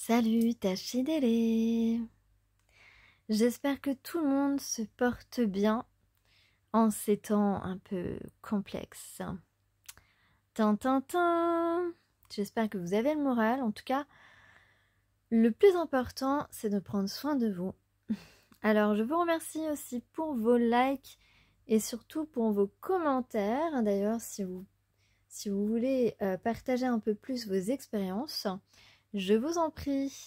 Salut Tachidélé. J'espère que tout le monde se porte bien en ces temps un peu complexes. Tintintin. J'espère que vous avez le moral. En tout cas, le plus important, c'est de prendre soin de vous. Alors, je vous remercie aussi pour vos likes et surtout pour vos commentaires. D'ailleurs, si vous voulez partager un peu plus vos expériences, je vous en prie.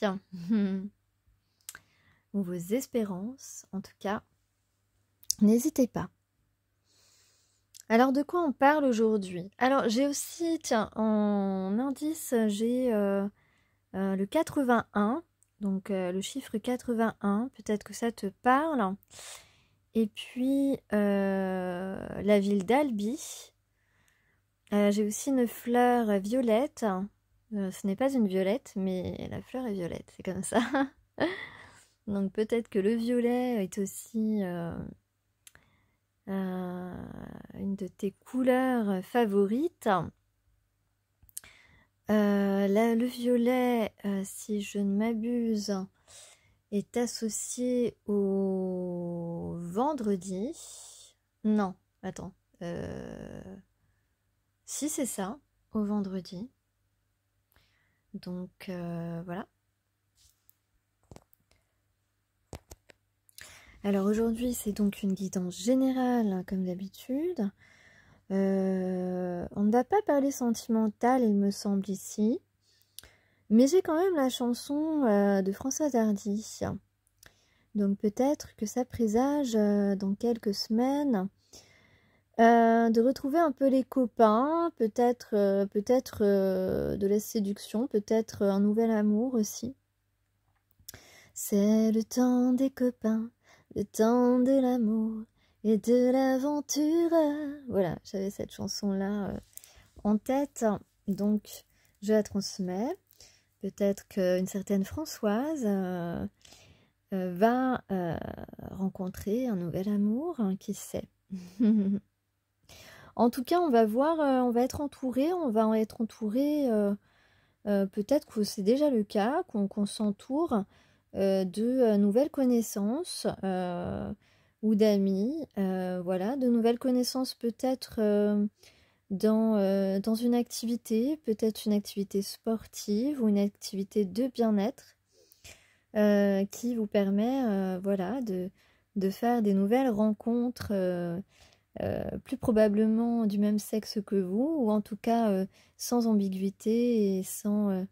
Ou vos espérances, en tout cas, n'hésitez pas. Alors, de quoi on parle aujourd'hui? Alors, j'ai aussi, tiens, en indice, j'ai le 81, donc le chiffre 81, peut-être que ça te parle. Et puis, la ville d'Albi. J'ai aussi une fleur violette. Ce n'est pas une violette, mais la fleur est violette, c'est comme ça. Donc peut-être que le violet est aussi une de tes couleurs favorites. Le violet, si je ne m'abuse, est associé au vendredi. Non, attends. Si c'est ça, au vendredi. Donc voilà. Alors aujourd'hui, c'est donc une guidance générale, comme d'habitude. On ne va pas parler sentimental, il me semble, ici. Mais j'ai quand même la chanson de Françoise Hardy. Donc peut-être que ça présage dans quelques semaines de retrouver un peu les copains, peut-être de la séduction, peut-être un nouvel amour aussi. C'est le temps des copains. Le temps de l'amour et de l'aventure. Voilà, j'avais cette chanson-là en tête. Donc, je la transmets. Peut-être qu'une certaine Françoise va rencontrer un nouvel amour, hein, qui sait. En tout cas, on va voir, on va être entouré. Peut-être que c'est déjà le cas, qu'on s'entoure de nouvelles connaissances ou d'amis, voilà, de nouvelles connaissances peut-être dans une activité, peut-être une activité sportive ou une activité de bien-être qui vous permet voilà, de faire des nouvelles rencontres plus probablement du même sexe que vous, ou en tout cas sans ambiguïté et sans...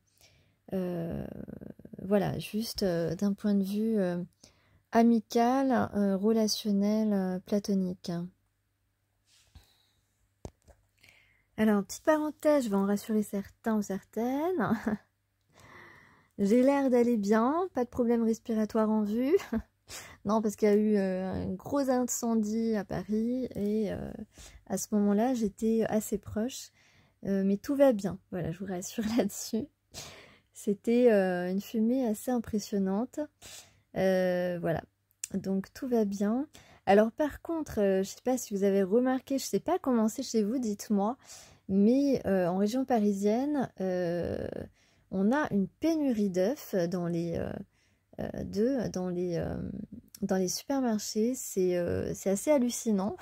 voilà, juste d'un point de vue amical, relationnel, platonique. Alors, petite parenthèse, je vais en rassurer certains ou certaines. J'ai l'air d'aller bien, pas de problème respiratoire en vue. Non, parce qu'il y a eu un gros incendie à Paris et à ce moment-là, j'étais assez proche. Mais tout va bien, voilà, je vous rassure là-dessus. C'était une fumée assez impressionnante. Voilà, donc tout va bien. Alors par contre, je ne sais pas si vous avez remarqué, je ne sais pas comment c'est chez vous, dites-moi, mais en région parisienne, on a une pénurie d'œufs dans les dans les supermarchés. C'est assez hallucinant.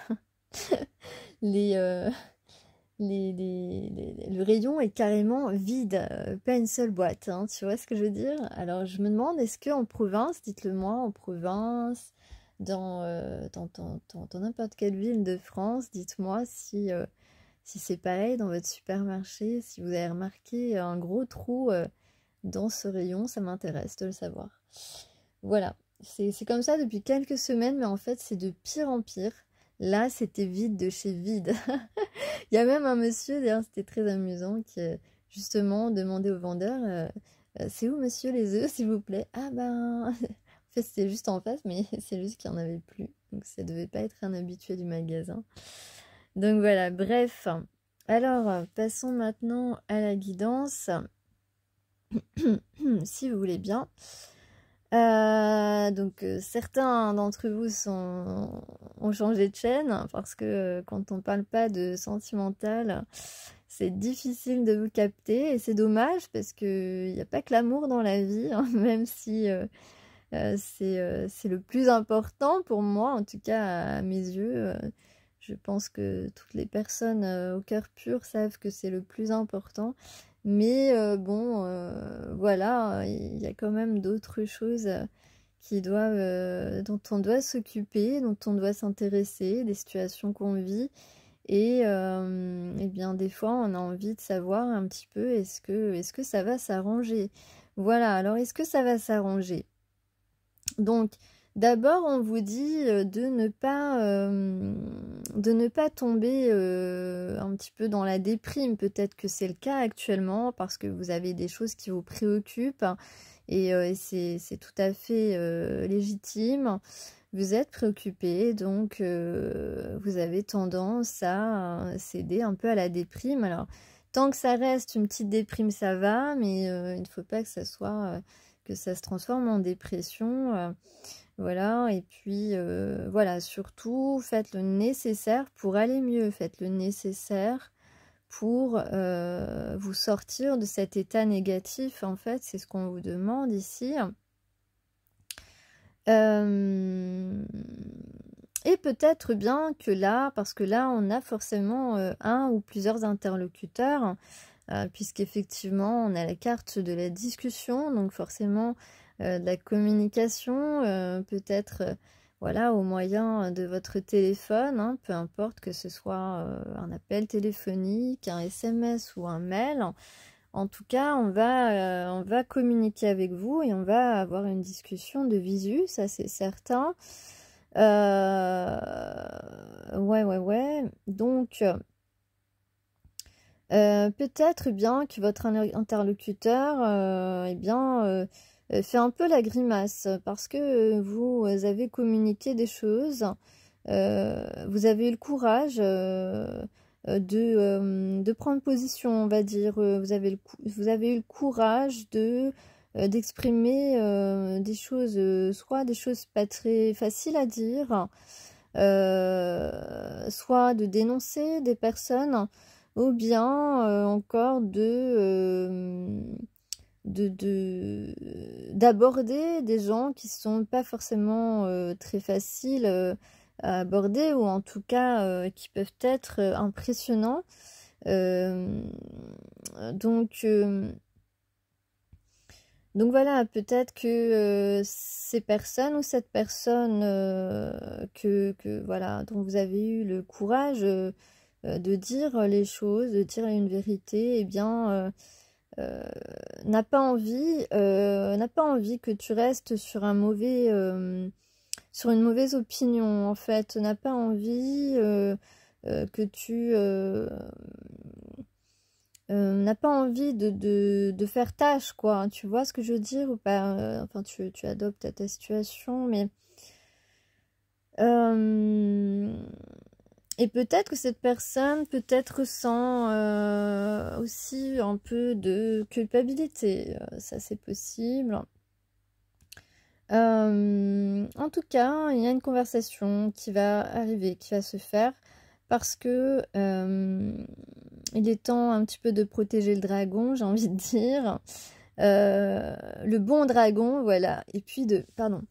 Le rayon est carrément vide, pas une seule boîte, hein, tu vois ce que je veux dire? Alors je me demande, est-ce qu'en province, dites-le moi, en province, dans n'importe quelle ville de France, dites-moi si c'est pareil dans votre supermarché, si vous avez remarqué un gros trou dans ce rayon, ça m'intéresse de le savoir. Voilà, c'est comme ça depuis quelques semaines, mais en fait c'est de pire en pire. Là, c'était vide de chez vide. Il y a même un monsieur, d'ailleurs, c'était très amusant, qui justement demandait au vendeur c'est où, monsieur, les œufs, s'il vous plaît? Ah ben, en fait, c'était juste en face, mais c'est juste qu'il n'y en avait plus. Donc, ça devait pas être un habitué du magasin. Donc, voilà, bref. Alors, passons maintenant à la guidance, si vous voulez bien. Certains d'entre vous ont changé de chaîne parce que quand on parle pas de sentimental, c'est difficile de vous capter et c'est dommage parce qu'il n'y a pas que l'amour dans la vie, hein, même si c'est le plus important pour moi, en tout cas à mes yeux. Je pense que toutes les personnes au cœur pur savent que c'est le plus important. Mais bon, voilà, il y a quand même d'autres choses dont on doit s'occuper, dont on doit s'intéresser, des situations qu'on vit. Et bien des fois, on a envie de savoir un petit peu est-ce que ça va s'arranger. Voilà, alors est-ce que ça va s'arranger? Donc, d'abord, on vous dit de ne pas tomber un petit peu dans la déprime. Peut-être que c'est le cas actuellement parce que vous avez des choses qui vous préoccupent et c'est tout à fait légitime. Vous êtes préoccupé, donc vous avez tendance à céder un peu à la déprime. Alors, tant que ça reste une petite déprime, ça va, mais il ne faut pas que ça soit... que ça se transforme en dépression, voilà, et puis voilà, surtout faites le nécessaire pour aller mieux, faites le nécessaire pour vous sortir de cet état négatif, en fait, c'est ce qu'on vous demande ici. Et peut-être bien que là, parce que là on a forcément un ou plusieurs interlocuteurs, puisqu'effectivement on a la carte de la discussion, donc forcément de la communication, peut-être voilà, au moyen de votre téléphone, hein, peu importe que ce soit un appel téléphonique, un SMS ou un mail. En tout cas, on va communiquer avec vous et on va avoir une discussion de visu, ça c'est certain. Ouais. Donc... peut-être bien que votre interlocuteur fait un peu la grimace parce que vous avez communiqué des choses, vous avez eu le courage de prendre position, on va dire, vous avez eu le courage d'exprimer des choses, soit des choses pas très faciles à dire, soit de dénoncer des personnes, ou bien encore d'aborder des gens qui sont pas forcément très faciles à aborder, ou en tout cas qui peuvent être impressionnants. Donc voilà, peut-être que ces personnes ou cette personne voilà, dont vous avez eu le courage de dire les choses, de dire une vérité, eh bien, n'a pas envie que tu restes sur sur une mauvaise opinion, en fait, n'a pas envie que tu n'a pas envie de faire tâche, quoi. Tu vois ce que je veux dire ou pas? Enfin, tu adoptes ta situation, mais et peut-être que cette personne ressent aussi un peu de culpabilité. Ça, c'est possible. En tout cas, il y a une conversation qui va arriver, qui va se faire, parce que il est temps un petit peu de protéger le dragon, j'ai envie de dire. Le bon dragon, voilà. Et puis pardon.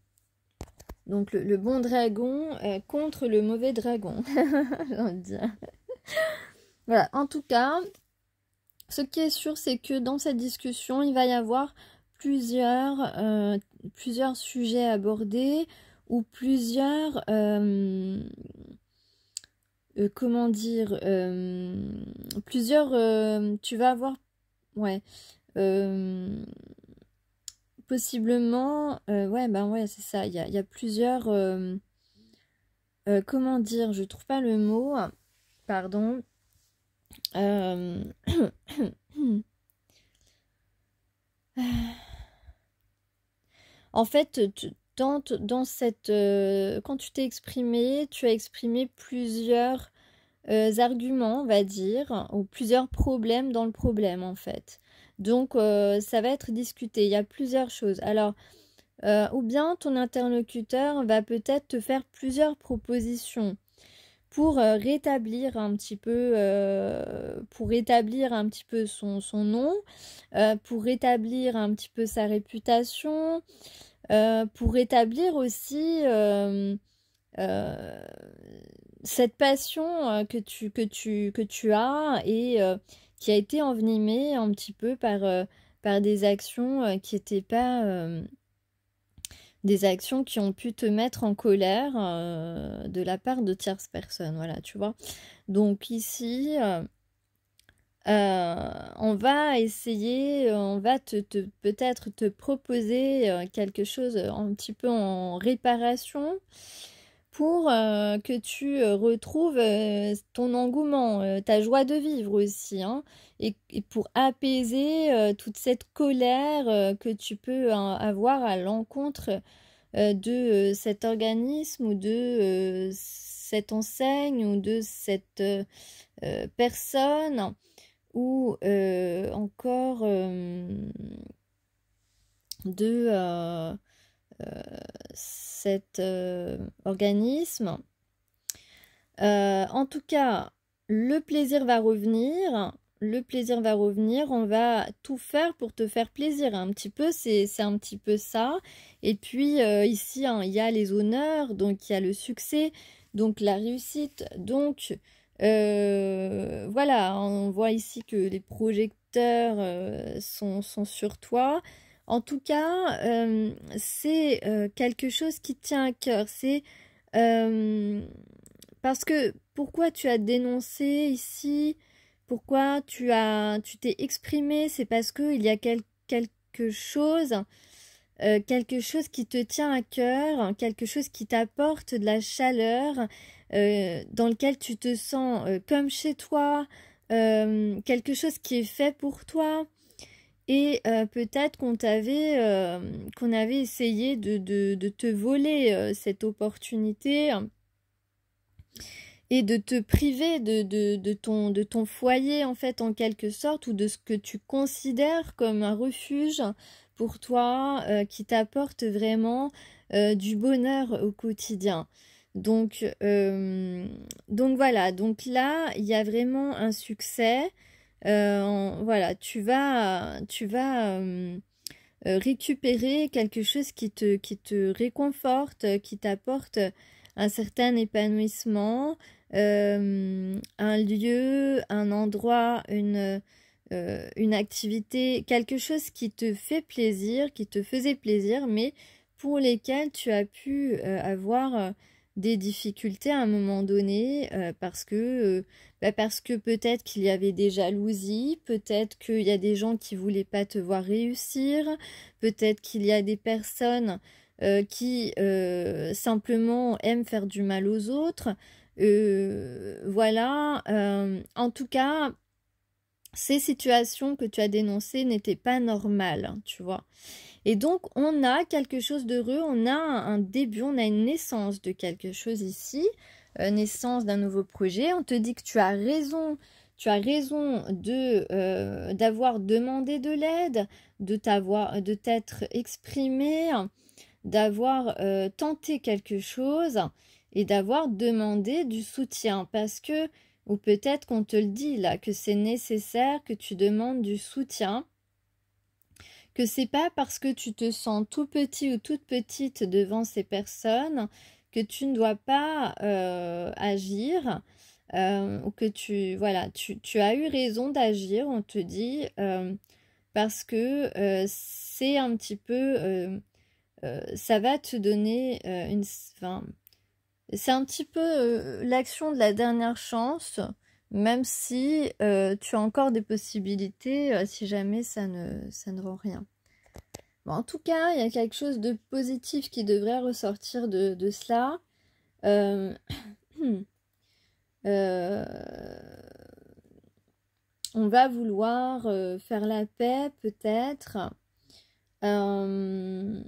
Donc le bon dragon contre le mauvais dragon, j'ai envie de dire. Voilà, en tout cas, ce qui est sûr, c'est que dans cette discussion, il va y avoir plusieurs sujets abordés, ou plusieurs... comment dire, tu vas avoir, ouais, possiblement, ouais, c'est ça, il y a plusieurs, comment dire, je trouve pas le mot, pardon, en fait, dans cette, quand tu t'es exprimé, tu as exprimé plusieurs arguments, on va dire, ou plusieurs problèmes dans le problème, en fait. Donc, ça va être discuté. Il y a plusieurs choses. Alors, ou bien ton interlocuteur va peut-être te faire plusieurs propositions pour rétablir un petit peu, son nom, pour rétablir un petit peu sa réputation, pour rétablir aussi cette passion que tu as et qui a été envenimée un petit peu par des actions qui n'étaient pas des actions qui ont pu te mettre en colère de la part de tierces personnes, voilà, tu vois. Donc ici, on va essayer, on va peut-être te proposer quelque chose un petit peu en réparation pour que tu retrouves ton engouement, ta joie de vivre aussi, hein, et pour apaiser toute cette colère que tu peux avoir à l'encontre de cet organisme ou de cette enseigne ou de cette personne ou encore de cet organisme. En tout cas, le plaisir va revenir. Le plaisir va revenir. On va tout faire pour te faire plaisir. Un petit peu, c'est un petit peu ça. Et puis ici, hein, il y a les honneurs, donc il y a le succès, donc la réussite. Donc voilà, on voit ici que les projecteurs sont sur toi. En tout cas, c'est quelque chose qui tient à cœur. C'est parce que pourquoi tu as dénoncé ici, pourquoi tu t'es exprimé, c'est parce que il y a quelque chose qui te tient à cœur, quelque chose qui t'apporte de la chaleur, dans lequel tu te sens comme chez toi, quelque chose qui est fait pour toi. Et peut-être qu'on avait essayé de te voler cette opportunité et de te priver de ton foyer en fait en quelque sorte, ou de ce que tu considères comme un refuge pour toi qui t'apporte vraiment du bonheur au quotidien. Donc voilà, donc là il y a vraiment un succès. Voilà, tu vas récupérer quelque chose qui te réconforte, qui t'apporte un certain épanouissement, un lieu, un endroit, une activité, quelque chose qui te fait plaisir, qui te faisait plaisir, mais pour lesquels tu as pu avoir des difficultés à un moment donné parce que peut-être qu'il y avait des jalousies, peut-être qu'il y a des gens qui voulaient pas te voir réussir, peut-être qu'il y a des personnes qui simplement aiment faire du mal aux autres. Voilà. En tout cas, ces situations que tu as dénoncées n'étaient pas normales, hein, tu vois. Et donc, on a quelque chose d'heureux, on a un début, on a une naissance de quelque chose ici, naissance d'un nouveau projet. On te dit que tu as raison d'avoir demandé de l'aide, de t'être exprimé, d'avoir tenté quelque chose et d'avoir demandé du soutien. Parce que, ou peut-être qu'on te le dit là, que c'est nécessaire que tu demandes du soutien, que c'est pas parce que tu te sens tout petit ou toute petite devant ces personnes que tu ne dois pas agir, ou que tu as eu raison d'agir, on te dit, parce que c'est un petit peu ça va te donner c'est un petit peu l'action de la dernière chance, même si tu as encore des possibilités si jamais ça ne rend rien. Bon, en tout cas, il y a quelque chose de positif qui devrait ressortir de cela. On va vouloir faire la paix peut-être, un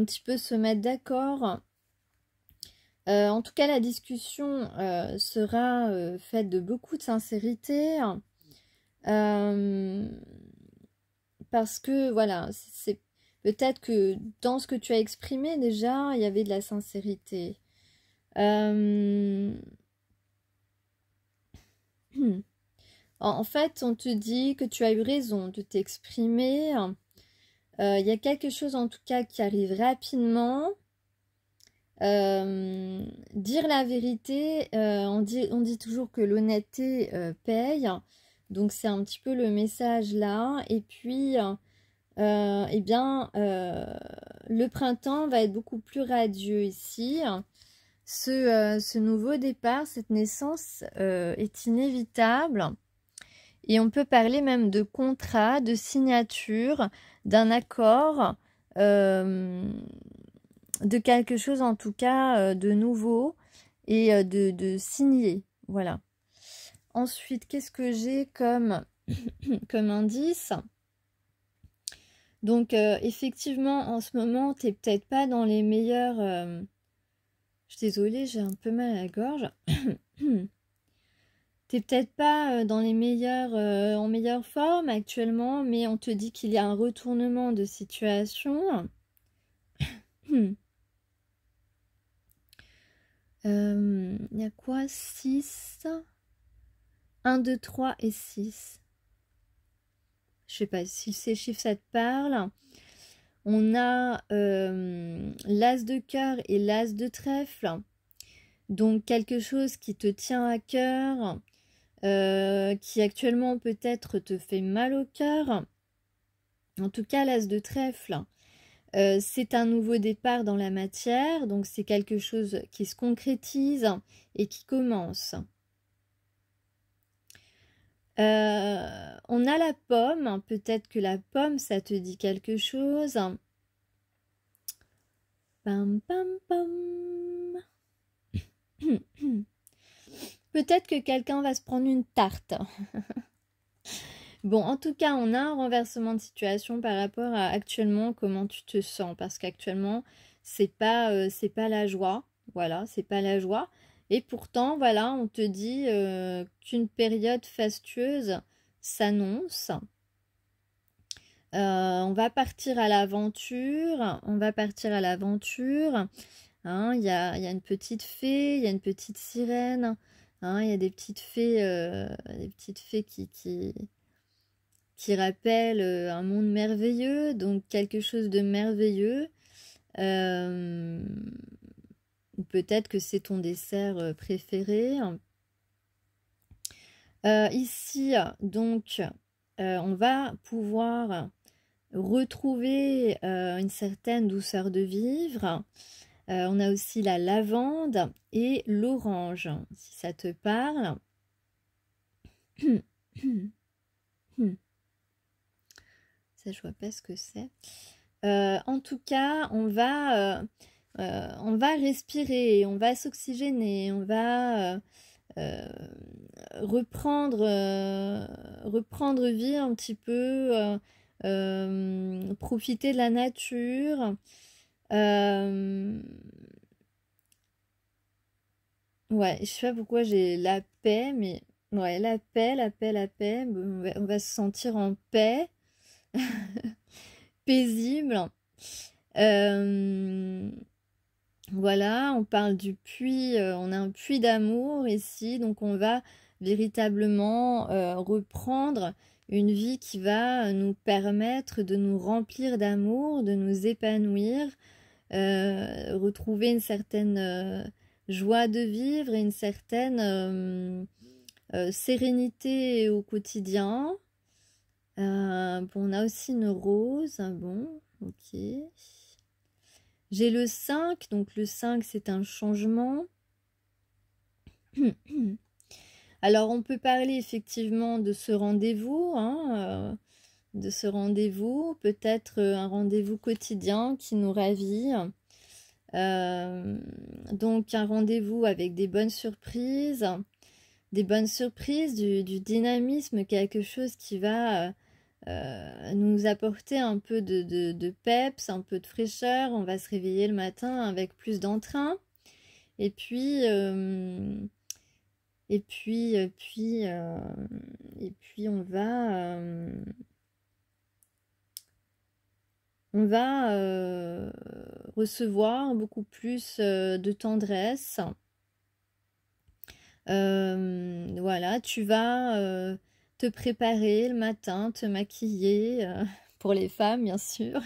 petit peu se mettre d'accord. En tout cas, la discussion sera faite de beaucoup de sincérité, parce que voilà, c'est peut-être que dans ce que tu as exprimé déjà, il y avait de la sincérité. En fait, on te dit que tu as eu raison de t'exprimer. Il y a quelque chose en tout cas qui arrive rapidement. Dire la vérité, on dit toujours que l'honnêteté paye. Donc c'est un petit peu le message là. Et puis, eh bien, le printemps va être beaucoup plus radieux ici. Ce nouveau départ, cette naissance est inévitable. Et on peut parler même de contrat, de signature, d'un accord, de quelque chose en tout cas de nouveau et de signer. Voilà. Ensuite, qu'est-ce que j'ai comme, comme indice? Donc, effectivement, en ce moment, tu n'es peut-être pas dans les meilleurs... Je suis désolée, j'ai un peu mal à la gorge. T'es peut-être pas dans les meilleurs, en meilleure forme actuellement, mais on te dit qu'il y a un retournement de situation. Il y a quoi? 6. 1, 2, 3 et 6. Je sais pas si ces chiffres ça te parle. On a l'as de cœur et l'as de trèfle. Donc quelque chose qui te tient à cœur, qui actuellement peut-être te fait mal au cœur. En tout cas, l'as de trèfle, c'est un nouveau départ dans la matière, donc c'est quelque chose qui se concrétise et qui commence. On a la pomme, peut-être que la pomme, ça te dit quelque chose. Pam, pam, pam. Peut-être que quelqu'un va se prendre une tarte. Bon, en tout cas, on a un renversement de situation par rapport à actuellement comment tu te sens. Parce qu'actuellement, c'est pas la joie. Voilà, c'est pas la joie. Et pourtant, voilà, on te dit qu'une période fastueuse s'annonce. On va partir à l'aventure. On va partir à l'aventure. Hein, il y a une petite fée, il y a une petite sirène. Hein, il y a des petites fées qui rappelle un monde merveilleux, donc quelque chose de merveilleux. Peut-être que c'est ton dessert préféré. Ici, donc, on va pouvoir retrouver une certaine douceur de vivre. On a aussi la lavande et l'orange, si ça te parle. Ça, je vois pas ce que c'est. En tout cas, on va respirer, on va s'oxygéner, on va reprendre vie un petit peu, profiter de la nature. Ouais, je sais pas pourquoi j'ai la paix, mais ouais, la paix. Bon, on va se sentir en paix, paisible. Voilà, on parle du puits, on a un puits d'amour ici, donc on va véritablement reprendre une vie qui va nous permettre de nous remplir d'amour, de nous épanouir, retrouver une certaine joie de vivre et une certaine sérénité au quotidien. Bon, on a aussi une rose, bon, ok. J'ai le 5, donc le 5 c'est un changement. Alors on peut parler effectivement de ce rendez-vous, hein, peut-être un rendez-vous quotidien qui nous ravit. Donc un rendez-vous avec des bonnes surprises, du dynamisme, quelque chose qui va nous apporter un peu de peps, un peu de fraîcheur. On va se réveiller le matin avec plus d'entrain. Et puis, on va... on va recevoir beaucoup plus de tendresse. Voilà, tu vas te préparer le matin, te maquiller, pour les femmes bien sûr.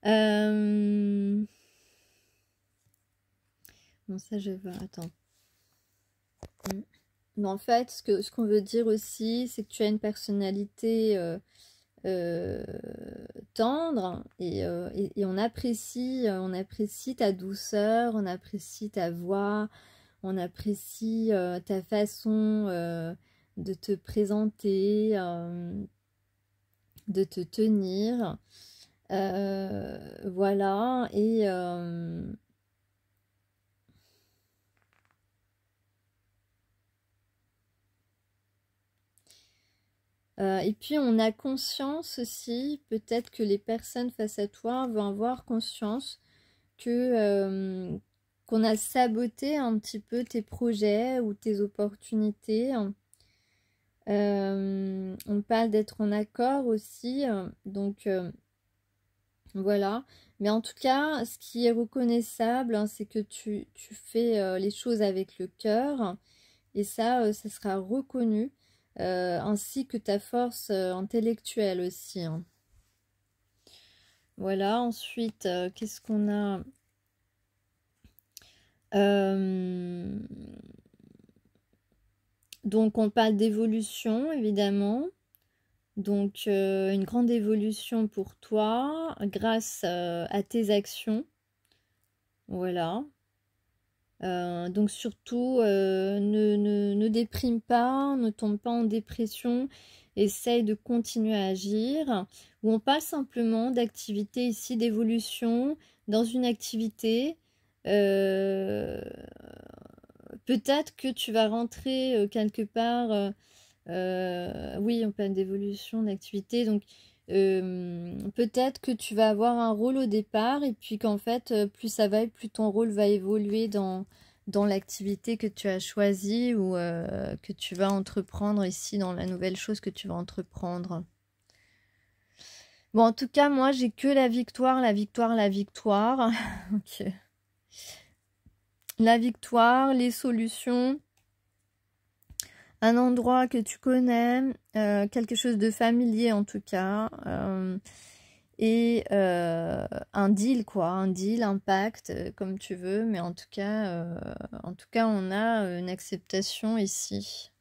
Bon, ça je vais, attends. Mais en fait, ce qu'on veut dire aussi, c'est que tu as une personnalité tendre et on apprécie ta douceur, on apprécie ta voix, on apprécie ta façon de te présenter, de te tenir. Voilà, et puis on a conscience aussi, peut-être que les personnes face à toi vont avoir conscience que qu'on a saboté un petit peu tes projets ou tes opportunités. On parle d'être en accord aussi, donc voilà. Mais en tout cas, ce qui est reconnaissable, hein, c'est que tu fais les choses avec le cœur, et ça sera reconnu, ainsi que ta force intellectuelle aussi, hein. Voilà, ensuite, qu'est-ce qu'on a? Donc on parle d'évolution évidemment, donc une grande évolution pour toi grâce à tes actions, voilà. Donc surtout ne déprime pas, ne tombe pas en dépression, essaye de continuer à agir. Ou on parle simplement d'activité ici, d'évolution dans une activité. Peut-être que tu vas rentrer quelque part, oui, on parle d'évolution d'activité, donc peut-être que tu vas avoir un rôle au départ et puis qu'en fait, plus ça va, plus ton rôle va évoluer dans l'activité que tu as choisie ou que tu vas entreprendre ici, dans la nouvelle chose que tu vas entreprendre. Bon, en tout cas, moi, j'ai que la victoire, la victoire, la victoire. Ok. La victoire, les solutions, un endroit que tu connais, quelque chose de familier en tout cas, et un deal quoi, un deal, un pacte, comme tu veux, mais en tout cas, on a une acceptation ici.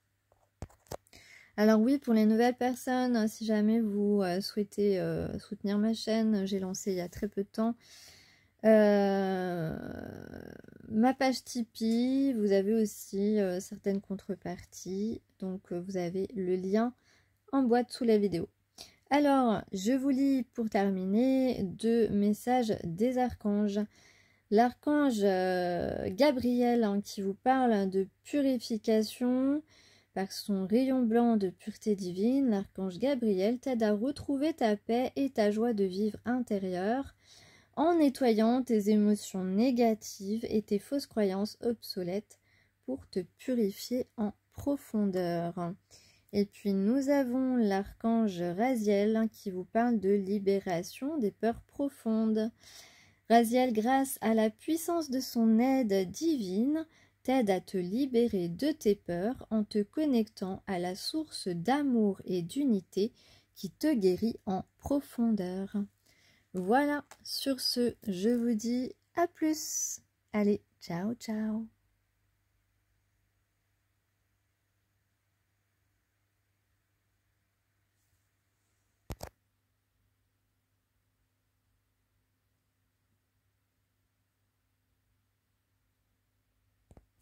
Alors oui, pour les nouvelles personnes, si jamais vous souhaitez soutenir ma chaîne, j'ai lancé il y a très peu de temps ma page Tipeee. Vous avez aussi certaines contreparties, donc vous avez le lien en boîte sous la vidéo. Alors, je vous lis pour terminer 2 messages des archanges. L'archange Gabriel, hein, qui vous parle de purification par son rayon blanc de pureté divine. L'archange Gabriel t'aide à retrouver ta paix et ta joie de vivre intérieure en nettoyant tes émotions négatives et tes fausses croyances obsolètes pour te purifier en profondeur. Et puis nous avons l'archange Raziel qui vous parle de libération des peurs profondes. Raziel, grâce à la puissance de son aide divine, t'aide à te libérer de tes peurs en te connectant à la source d'amour et d'unité qui te guérit en profondeur. Voilà, sur ce, je vous dis à plus. Allez, ciao, ciao.